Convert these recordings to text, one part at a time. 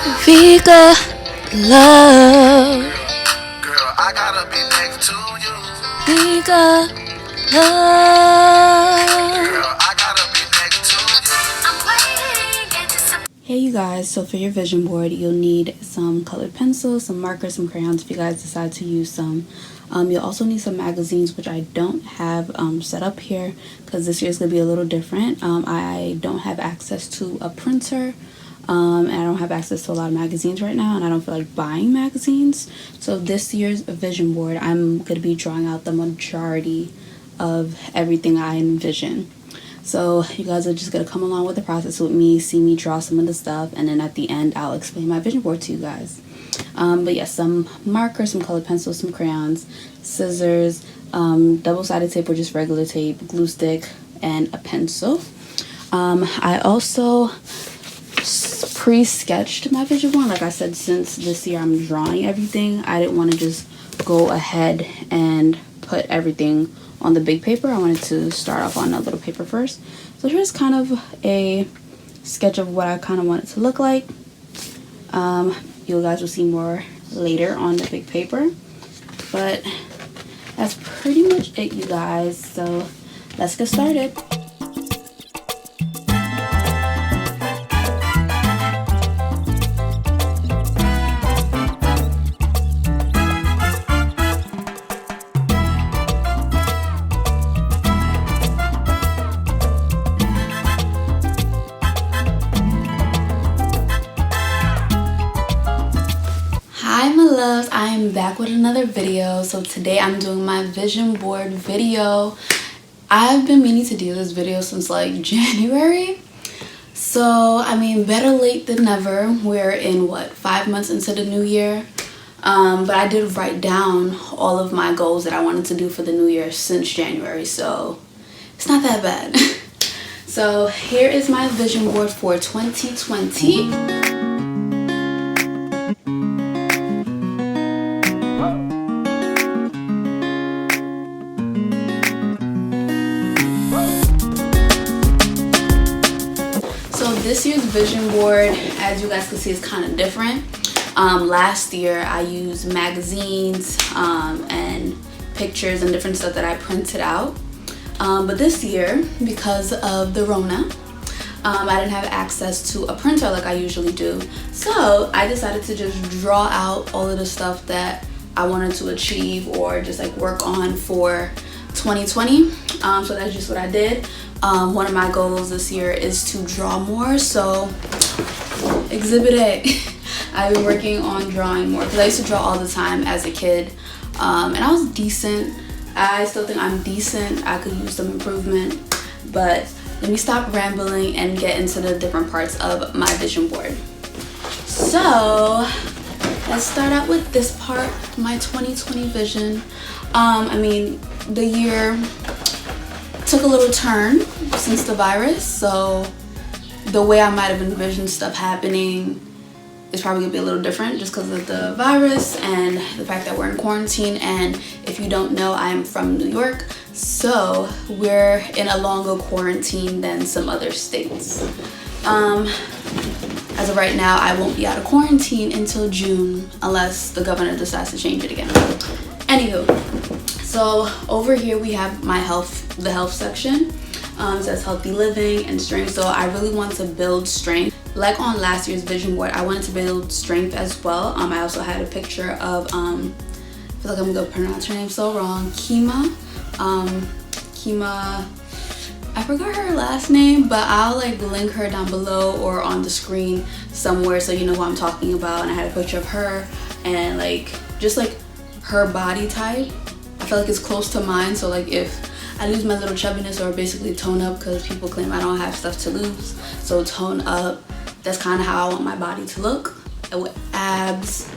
Vica love. Girl, I gotta be next to you. Vica love. Girl, I gotta be next to you. Hey you guys, so for your vision board you'll need some colored pencils, some markers, some crayons if you guys decide to use some. You'll also need some magazines, which I don't have set up here because this year is going to be a little different. I don't have access to a printer, and I don't have access to a lot of magazines right now, and I don't feel like buying magazines. So this year's vision board, I'm going to be drawing out the majority of everything I envision. So you guys are just going to come along with the process with me, see me draw some of the stuff, and then at the end I'll explain my vision board to you guys. But yes, some markers, some colored pencils, some crayons, scissors, double-sided tape or just regular tape, glue stick, and a pencil. I also pre-sketched my vision board. Like I said, since this year I'm drawing everything, I didn't want to just go ahead and put everything on the big paper. I wanted to start off on a little paper first. So here's kind of a sketch of what I kind of want it to look like. You guys will see more later on the big paper, but that's pretty much it, you guys. So let's get started. Hi my loves, I am back with another video. So today I'm doing my vision board video. I've been meaning to do this video since like January. So I mean, better late than never. We're in what, 5 months into the new year. But I did write down all of my goals that I wanted to do for the new year since January. So it's not that bad. So here is my vision board for 2020. This year's vision board, as you guys can see, is kind of different. Last year I used magazines and pictures and different stuff that I printed out. But this year, because of the Rona, I didn't have access to a printer like I usually do. So I decided to just draw out all of the stuff that I wanted to achieve or just like work on for 2020. So that's just what I did. One of my goals this year is to draw more, so exhibit A. I've been working on drawing more because I used to draw all the time as a kid, and I was decent. I still think I'm decent. I could use some improvement, but let me stop rambling and get into the different parts of my vision board. So let's start out with this part, my 2020 vision. I mean, the year took a little turn since the virus, so the way I might have envisioned stuff happening is probably gonna be a little different just because of the virus and the fact that we're in quarantine. And if you don't know, I am from New York, so we're in a longer quarantine than some other states. As of right now, I won't be out of quarantine until June unless the governor decides to change it again. Anywho, so over here we have my the health section. It says healthy living and strength. So I really want to build strength. Like on last year's vision board, I wanted to build strength as well. I also had a picture of, I feel like I'm gonna pronounce her name so wrong, Kima. Kima, I forgot her last name, but I'll like link her down below or on the screen somewhere so you know who I'm talking about. And I had a picture of her and like, just like her body type. I feel like it's close to mine, so like if I lose my little chubbiness or basically tone up, because people claim I don't have stuff to lose, so tone up, that's kind of how I want my body to look, with abs,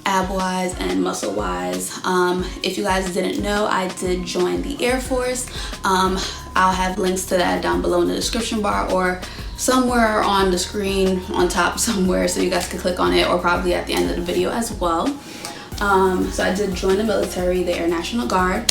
ab-wise and muscle-wise. If you guys didn't know, I did join the Air Force. I'll have links to that down below in the description bar or somewhere on the screen on top somewhere, so you guys can click on it, or probably at the end of the video as well. So I did join the military, the Air National Guard.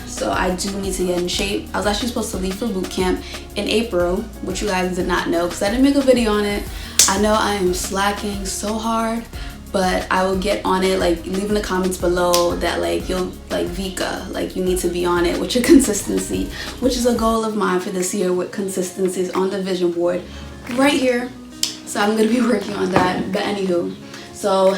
So I do need to get in shape. I was actually supposed to leave for boot camp in April, which you guys did not know because I didn't make a video on it. I know I am slacking so hard, but I will get on it. Like, leave in the comments below that like you'll like Vica, like you need to be on it with your consistency, which is a goal of mine for this year, with consistencies on the vision board right here. So I'm gonna be working on that. But anywho, so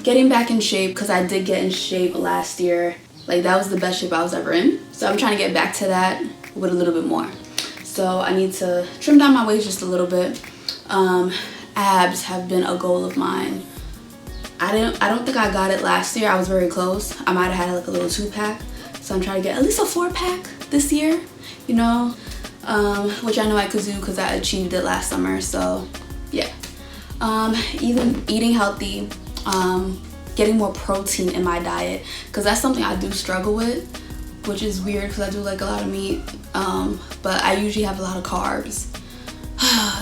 getting back in shape, because I did get in shape last year. Like, that was the best shape I was ever in. So I'm trying to get back to that with a little bit more. So I need to trim down my waist just a little bit. Abs have been a goal of mine. I don't think I got it last year. I was very close. I might have had like a little 2-pack. So I'm trying to get at least a 4-pack this year, you know, which I know I could do because I achieved it last summer. So yeah, eating healthy, getting more protein in my diet, because that's something I do struggle with, which is weird because I do like a lot of meat, but I usually have a lot of carbs.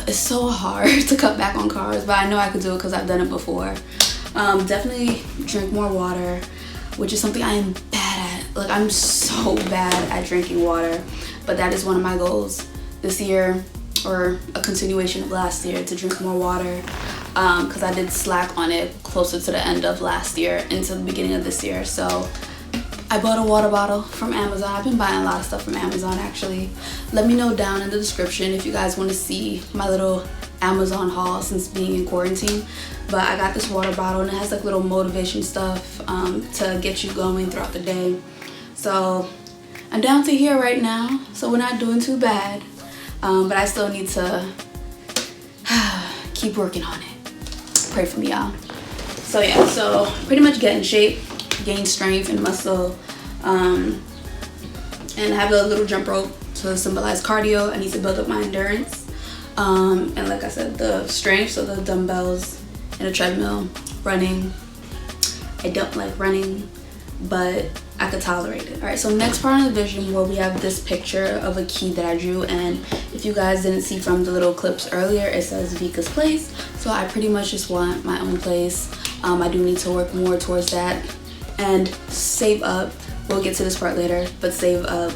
It's so hard to cut back on carbs, but I know I could do it because I've done it before. Definitely drink more water, which is something I am bad at. Like, I'm so bad at drinking water, but that is one of my goals this year, or a continuation of last year, to drink more water, because I did slack on it closer to the end of last year into the beginning of this year. So I bought a water bottle from Amazon. I've been buying a lot of stuff from Amazon, actually. Let me know down in the description if you guys want to see my little Amazon haul since being in quarantine. But I got this water bottle, and it has like little motivation stuff to get you going throughout the day. So I'm down to here right now, so we're not doing too bad, but I still need to keep working on it. Pray for me, y'all. So yeah, so pretty much get in shape, gain strength and muscle, and have a little jump rope to symbolize cardio. I need to build up my endurance, and like I said, the strength, so the dumbbells and a treadmill. Running, I don't like running, but I could tolerate it. All right, so next part of the vision board, we have this picture of a key that I drew, and if you guys didn't see from the little clips earlier, it says Vica's place. So I pretty much just want my own place. I do need to work more towards that and save up. We'll get to this part later, but save up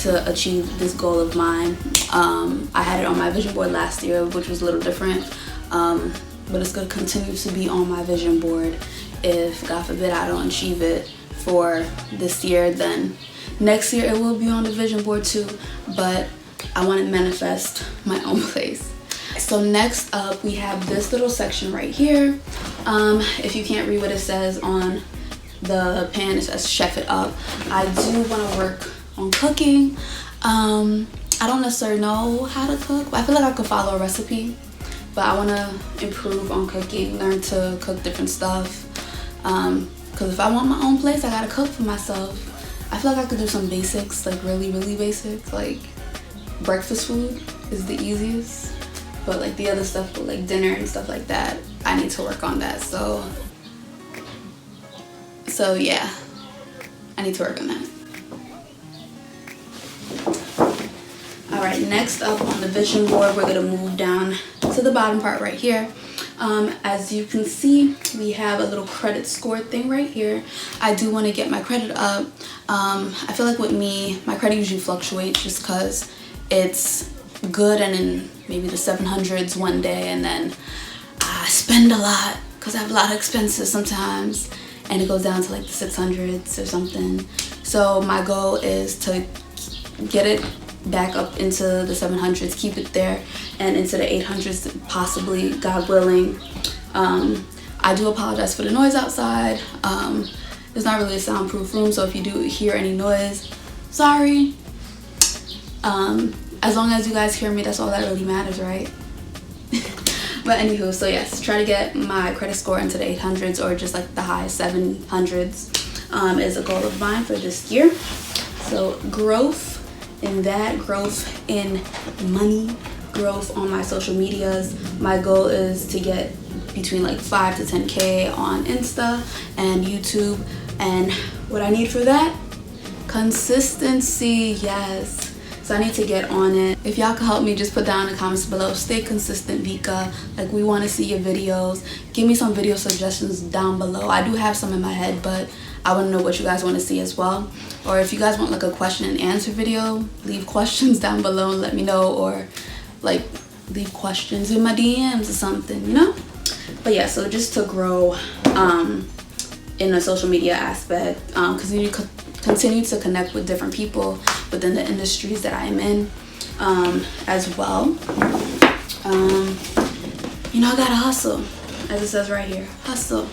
to achieve this goal of mine. I had it on my vision board last year, which was a little different, but it's gonna continue to be on my vision board. If God forbid I don't achieve it for this year, then next year it will be on the vision board too, but I want to manifest my own place. So next up, we have this little section right here. If you can't read what it says on the pan, it says chef it up. I do want to work on cooking. I don't necessarily know how to cook, but I feel like I could follow a recipe, but I want to improve on cooking, learn to cook different stuff, because if I want my own place, I gotta cook for myself. I feel like I could do some basics, like really basics, like breakfast food is the easiest, but like the other stuff, like dinner and stuff like that, I need to work on that. So yeah, I need to work on that. All right, next up on the vision board, we're gonna move down to the bottom part right here. As you can see, we have a little credit score thing right here. I do want to get my credit up. I feel like with me, my credit usually fluctuates just because it's good and in maybe the 700s one day, and then I spend a lot because I have a lot of expenses sometimes, and it goes down to like the 600s or something. So my goal is to get it back up into the 700s, keep it there, and into the 800s possibly, God willing. I do apologize for the noise outside. It's not really a soundproof room, so if you do hear any noise, sorry. As long as you guys hear me, that's all that really matters, right? But anywho, so yes, try to get my credit score into the 800s or just like the high 700s is a goal of mine for this year. So growth in that, growth in money, growth on my social medias. My goal is to get between like 5 to 10K on Insta and YouTube, and what I need for that, consistency. Yes, so I need to get on it. If y'all can help me, just put down in the comments below, stay consistent, Vica. Like, we want to see your videos. Give me some video suggestions down below. I do have some in my head, but I want to know what you guys want to see as well. Or if you guys want like a question and answer video, leave questions down below and let me know, or like leave questions in my DMs or something, you know? But yeah, so just to grow in a social media aspect, continue to connect with different people within the industries that I am in as well. You know, I gotta hustle, as it says right here, hustle.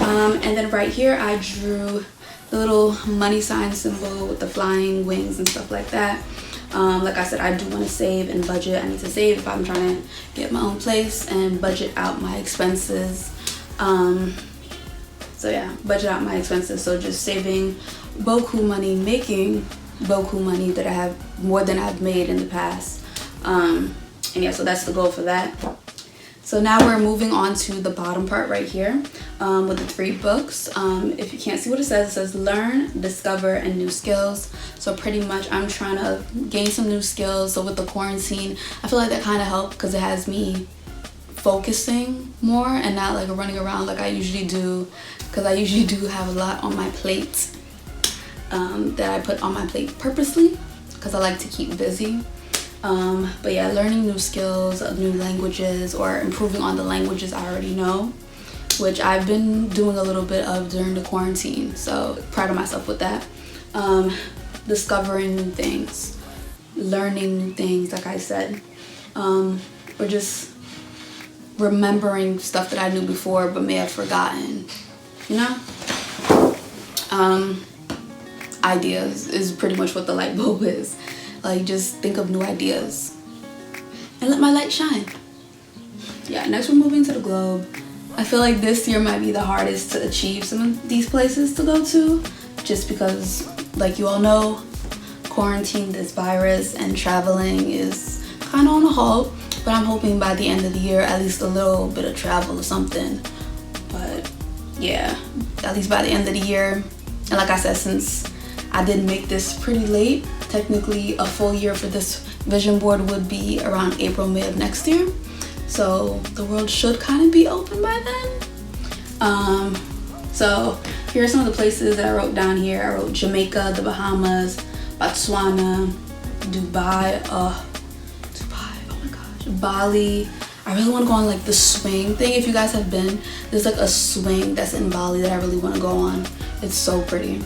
And then right here I drew the little money sign symbol with the flying wings and stuff like that. Like I said, I do want to save and budget. I need to save if I'm trying to get my own place, and budget out my expenses. So yeah, budget out my expenses. So just saving boku money, making boku money that I have more than I've made in the past. And yeah, so that's the goal for that. So now we're moving on to the bottom part right here with the 3 books. If you can't see what it says learn, discover, and new skills. So pretty much I'm trying to gain some new skills. So with the quarantine, I feel like that kind of helped because it has me focusing more and not like running around like I usually do, because I usually do have a lot on my plate that I put on my plate purposely because I like to keep busy. But yeah, learning new skills, new languages, or improving on the languages I already know, which I've been doing a little bit of during the quarantine, so proud of myself with that. Discovering new things, learning new things, like I said, or just remembering stuff that I knew before but may have forgotten, you know? Ideas is pretty much what the light bulb is. Like, just think of new ideas and let my light shine. Yeah, next we're moving to the globe. I feel like this year might be the hardest to achieve some of these places to go to, just because, like you all know, quarantine, this virus, and traveling is kind of on a halt. But I'm hoping by the end of the year, at least a little bit of travel or something. But yeah, at least by the end of the year. And like I said, since I did make this pretty late, technically a full year for this vision board would be around April, May of next year. So the world should kind of be open by then. So here are some of the places that I wrote down here. I wrote Jamaica, the Bahamas, Botswana, Dubai, oh my gosh, Bali. I really want to go on like the swing thing. If you guys have been, there's like a swing that's in Bali that I really want to go on. It's so pretty.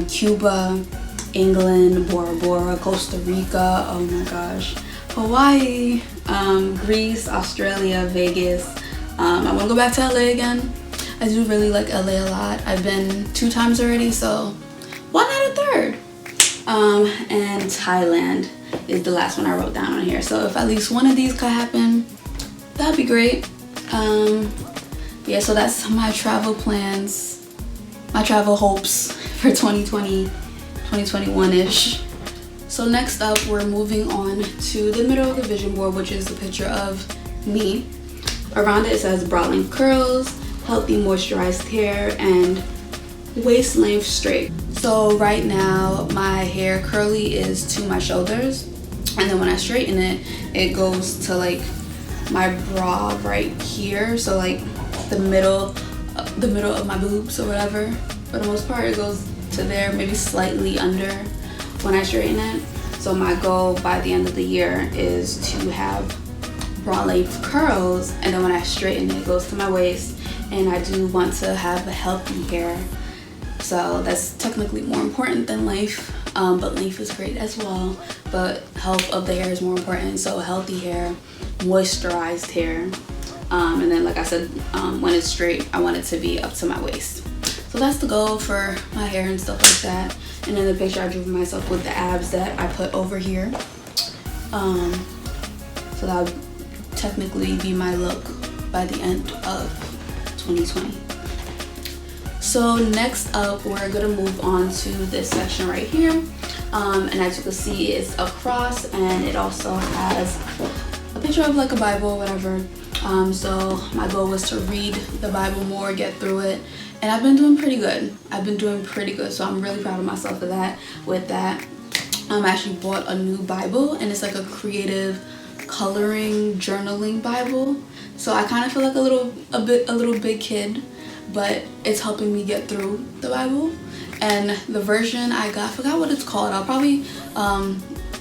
Cuba, England, Bora Bora, Costa Rica, oh my gosh, Hawaii, Greece, Australia, Vegas. I want to go back to LA again. I do really like LA a lot. I've been 2 times already, so why not a 3rd? And Thailand is the last one I wrote down on here. So if at least one of these could happen, that'd be great. Yeah, so that's my travel plans, my travel hopes for 2020, 2021-ish. So next up, we're moving on to the middle of the vision board, which is a picture of me. Around it says broad length curls, healthy moisturized hair, and waist length straight. So right now my hair curly is to my shoulders, and then when I straighten it, it goes to like my bra right here, so like the middle of my boobs or whatever. For the most part, it goes to there, maybe slightly under when I straighten it. So my goal by the end of the year is to have bra length curls, and then when I straighten it, it goes to my waist. And I do want to have a healthy hair, so that's technically more important than length, but length is great as well, but health of the hair is more important. So healthy hair, moisturized hair, and then like I said, when it's straight, I want it to be up to my waist. So that's the goal for my hair and stuff like that. And then the picture I drew of myself with the abs that I put over here. So that would technically be my look by the end of 2020. So next up, we're gonna move on to this section right here. And as you can see, it's a cross, and it also has a picture of like a Bible or whatever. So my goal was to read the Bible more, get through it. And I've been doing pretty good. So I'm really proud of myself for that. With that, I actually bought a new Bible, and it's like a creative coloring journaling Bible. So I kind of feel like a little big kid, but it's helping me get through the Bible. And the version I got, I forgot what it's called. I'll probably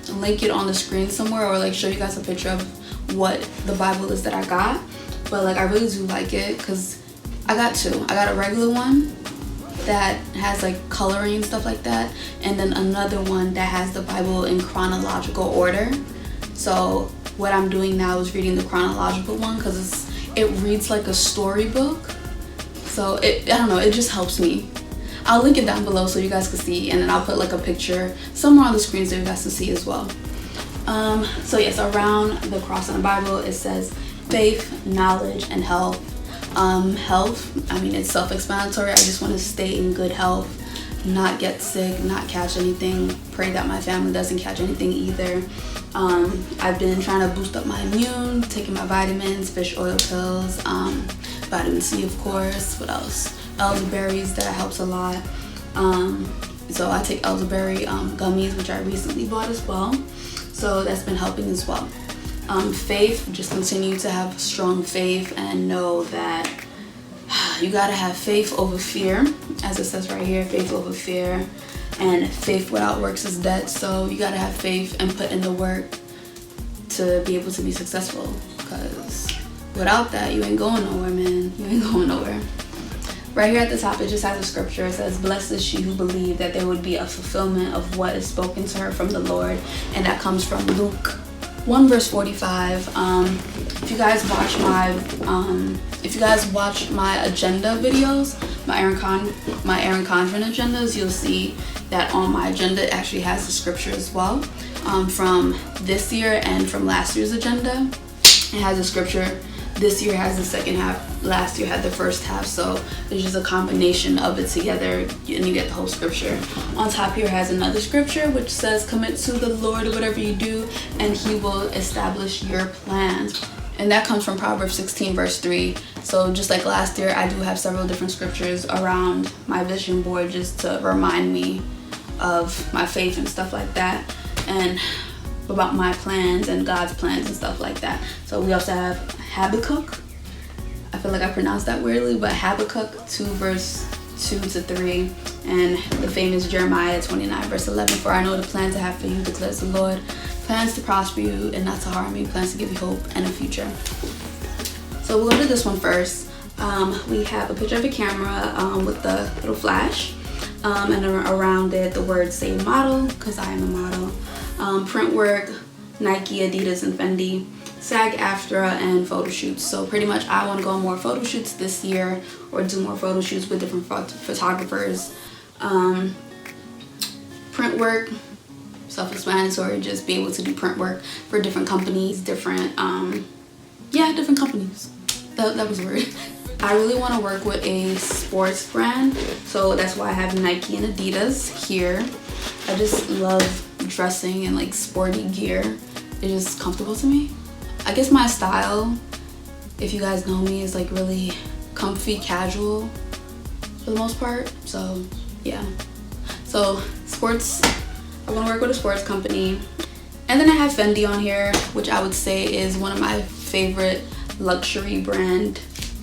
link it on the screen somewhere or like show you guys a picture of what the Bible is that I got. But like I really do like it because I got two. I got a regular one that has like coloring and stuff like that, and then another one that has the Bible in chronological order. So what I'm doing now is reading the chronological one because it reads like a storybook. So I don't know, it just helps me. I'll link it down below so you guys can see, and then I'll put like a picture somewhere on the screen so you guys can see as well. So yes, around the cross in the Bible it says faith, knowledge, and health. Health, I mean, it's self-explanatory. I just want to stay in good health, not get sick, not catch anything. Pray that my family doesn't catch anything either. I've been trying to boost up my immune, taking my vitamins, fish oil pills, vitamin C, of course. What else? Elderberries, that helps a lot. So I take elderberry gummies, which I recently bought as well. So that's been helping as well. Faith, just continue to have strong faith and know that you gotta have faith over fear, as it says right here, faith over fear, and faith without works is dead. So you gotta have faith and put in the work to be able to be successful, because without that you ain't going nowhere, man. You ain't going nowhere. Right here at the top it just has a scripture. It says, blessed is she who believed that there would be a fulfillment of what is spoken to her from the Lord, and that comes from Luke 1 verse 45. If you guys watch my agenda videos, my Aaron Condren agendas, you'll see that on my agenda it actually has the scripture as well, from this year and from last year's agenda. It has a scripture. This year has the second half, last year had the first half, so it's just a combination of it together and you get the whole scripture. On top here has another scripture which says, commit to the Lord whatever you do and he will establish your plans. And that comes from Proverbs 16 verse 3. So just like last year, I do have several different scriptures around my vision board just to remind me of my faith and stuff like that, and about my plans and God's plans and stuff like that. So we also have Habakkuk. I feel like I pronounced that weirdly, but Habakkuk 2 verse 2 to 3, and the famous Jeremiah 29 verse 11. For I know the plans I have for you, declares the Lord, plans to prosper you and not to harm you, plans to give you hope and a future. So we'll go to this one first. We have a picture of a camera with the little flash, and then around it the words say model, because I am a model. Print work, Nike, Adidas, and Fendi, sag-astra, and photo shoots. So pretty much I want to go on more photo shoots this year, or do more photo shoots with different photographers. Print work, self-explanatory, just be able to do print work for different companies, different companies. That was weird. I really want to work with a sports brand, so that's why I have Nike and Adidas here. I just love dressing in like sporty gear. It's just comfortable to me. I guess my style, if you guys know me, is like really comfy, casual for the most part. So yeah. So sports, I want to work with a sports company. And then I have Fendi on here, which I would say is one of my favorite luxury brand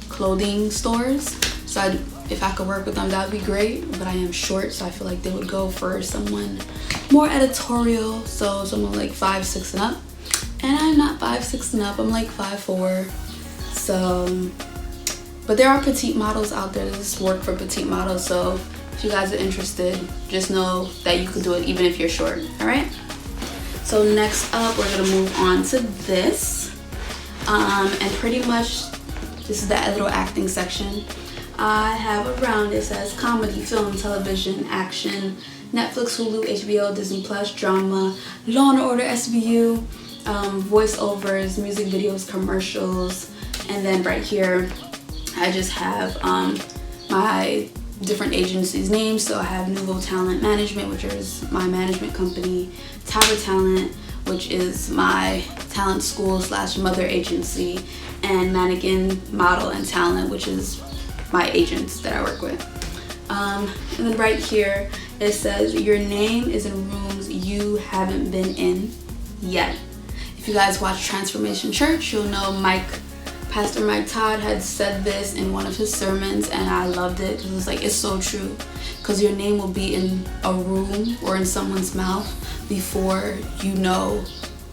clothing stores. So if I could work with them, that would be great. But I am short, so I feel like they would go for someone more editorial, so someone like 5'6" and up. And I'm not 5'6" and up, I'm like 5'4". So, but there are petite models out there. This work for petite models, so if you guys are interested, just know that you could do it even if you're short. All right. So next up, we're gonna move on to this, and pretty much this is that little acting section. I have around it says comedy, film, television, action, Netflix, Hulu, HBO, Disney Plus, drama, Law and Order SVU, voiceovers, music videos, commercials, and then right here I just have my different agencies' names. So I have Nouveau Talent Management, which is my management company, Tower Talent, which is my talent school / mother agency, and Mannequin Model and Talent, which is my agents that I work with. And then right here it says your name is in rooms you haven't been in yet. If you guys watch Transformation Church, you'll know Pastor Mike Todd had said this in one of his sermons, and I loved it because it's like, it's so true. because your name will be in a room or in someone's mouth before you know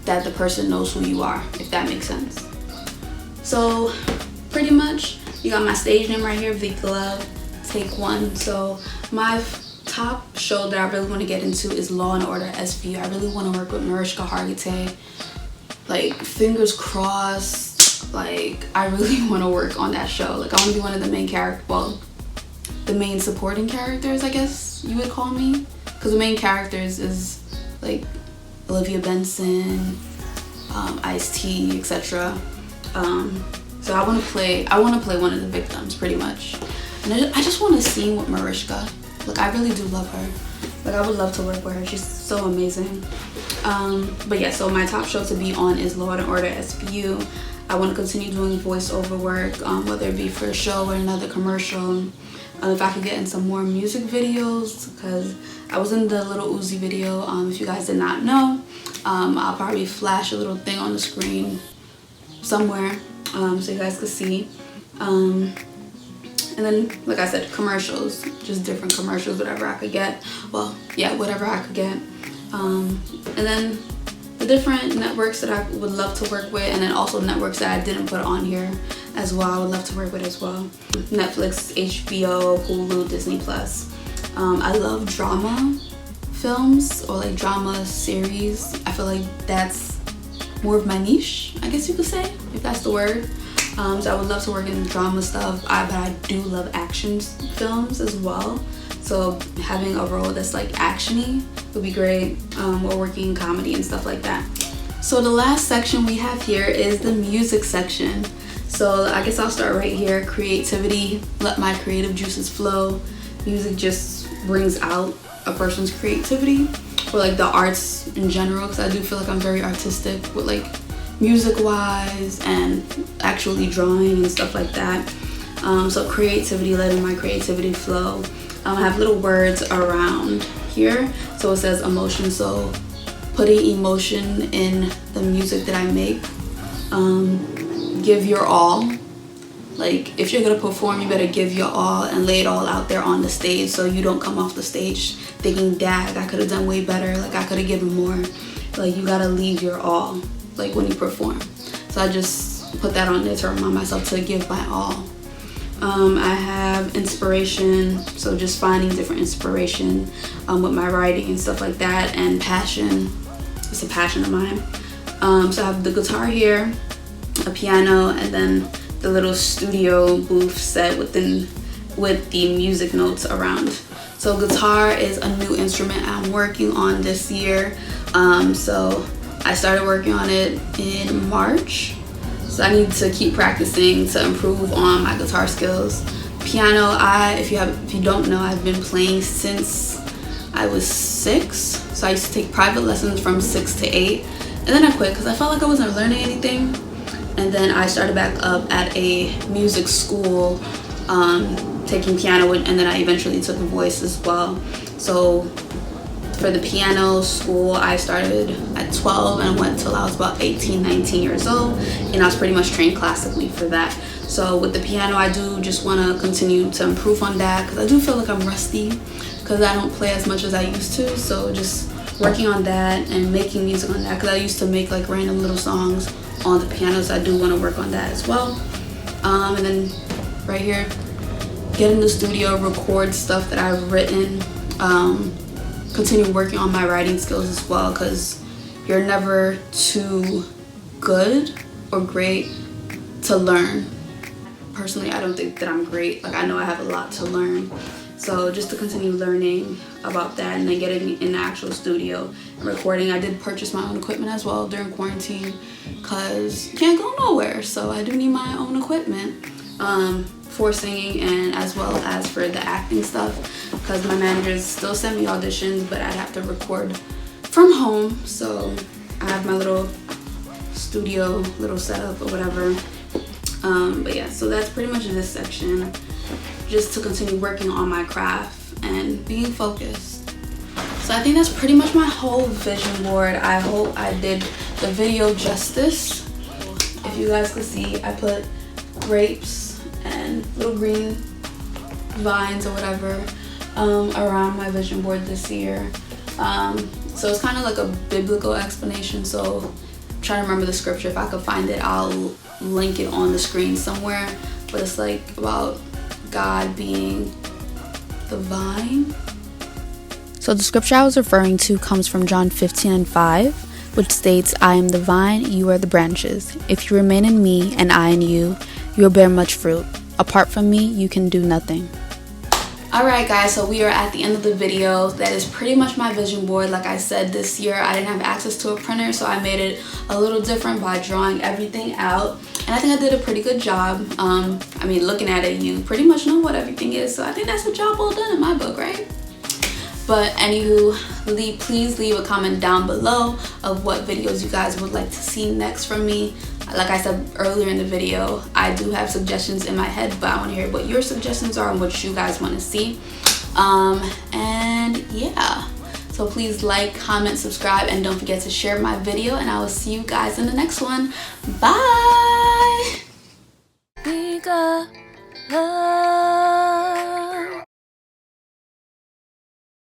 that the person knows who you are, if that makes sense. So pretty much you got my stage name right here, VicaLove, take 1. So my top show that I really want to get into is Law & Order SVU. I really want to work with Mariska Hargitay. Like, fingers crossed. Like, I really want to work on that show. Like, I want to be one of the main characters, well, the main supporting characters, I guess you would call me, because the main characters is like Olivia Benson, Ice-T, etc. So I want to play one of the victims, pretty much. And I just want to sing with Mariska. Like, I really do love her. Like, I would love to work with her. She's so amazing. But yeah, so my top show to be on is Law & Order SVU. I want to continue doing voiceover work, whether it be for a show or another commercial. If I could get in some more music videos, because I was in the Little Uzi video. If you guys did not know, I'll probably flash a little thing on the screen somewhere so you guys could see. And then, like I said, commercials, just different commercials, whatever I could get. Well, yeah, whatever I could get. And then the different networks that I would love to work with, and then also networks that I didn't put on here as well, I would love to work with as well. Netflix, HBO, Hulu, Disney Plus. I love drama films or like drama series. I feel like that's more of my niche, I guess you could say, if that's the word. So I would love to work in drama stuff, but I do love action films as well. So having a role that's like actiony would be great, or working in comedy and stuff like that. So the last section we have here is the music section. So I guess I'll start right here. Creativity, let my creative juices flow. Music just brings out a person's creativity, or like the arts in general, because I do feel like I'm very artistic with like music wise and actually drawing and stuff like that. So creativity, letting my creativity flow. I have little words around here, so it says emotion, so putting emotion in the music that I make. Give your all. Like, if you're gonna perform, you better give your all and lay it all out there on the stage, so you don't come off the stage thinking, dag, I could have done way better, like I could have given more. Like, you gotta leave your all, like when you perform. So I just put that on there to remind myself to give my all. I have inspiration, so just finding different inspiration with my writing and stuff like that, and passion. It's a passion of mine. So I have the guitar here, a piano, and then the little studio booth set with the music notes around. So guitar is a new instrument I'm working on this year. So I started working on it in March. So I need to keep practicing to improve on my guitar skills. Piano, if you don't know, I've been playing since I was 6. So I used to take private lessons from 6 to 8. And then I quit because I felt like I wasn't learning anything. And then I started back up at a music school, taking piano, and then I eventually took voice as well. So for the piano school, I started at 12 and went till I was about 18, 19 years old. And I was pretty much trained classically for that. So with the piano, I do just want to continue to improve on that, because I do feel like I'm rusty because I don't play as much as I used to. So just working on that and making music on that, because I used to make like random little songs on the piano, so I do want to work on that as well. And then right here, get in the studio, record stuff that I've written, continue working on my writing skills as well, because you're never too good or great to learn. Personally, I don't think that I'm great. Like, I know I have a lot to learn. So just to continue learning about that, and then getting in the actual studio and recording. I did purchase my own equipment as well during quarantine, because you can't go nowhere. So I do need my own equipment for singing, and as well as for the acting stuff, because my managers still send me auditions, but I'd have to record from home. So I have my little studio, little setup or whatever. But yeah, so that's pretty much this section, just to continue working on my craft and being focused. So I think that's pretty much my whole vision board. I hope I did the video justice. If you guys could see, I put grapes and little green vines or whatever around my vision board this year. So it's kind of like a biblical explanation, so I'm trying to remember the scripture. If I could find it, I'll link it on the screen somewhere. But it's like about God being the vine. So the scripture I was referring to comes from John 15:5, which states, "I am the vine, you are the branches. If you remain in me and I in you, you will bear much fruit. Apart from me, you can do nothing." Alright guys, so we are at the end of the video. That is pretty much my vision board. Like I said, this year I didn't have access to a printer, so I made it a little different by drawing everything out. And I think I did a pretty good job. I mean, looking at it, you pretty much know what everything is. So I think that's a job well done in my book, right? But anywho, please leave a comment down below of what videos you guys would like to see next from me. Like I said earlier in the video, I do have suggestions in my head, but I want to hear what your suggestions are and what you guys want to see. And yeah, so please like, comment, subscribe, and don't forget to share my video, and I will see you guys in the next one. Bye. VicaLove.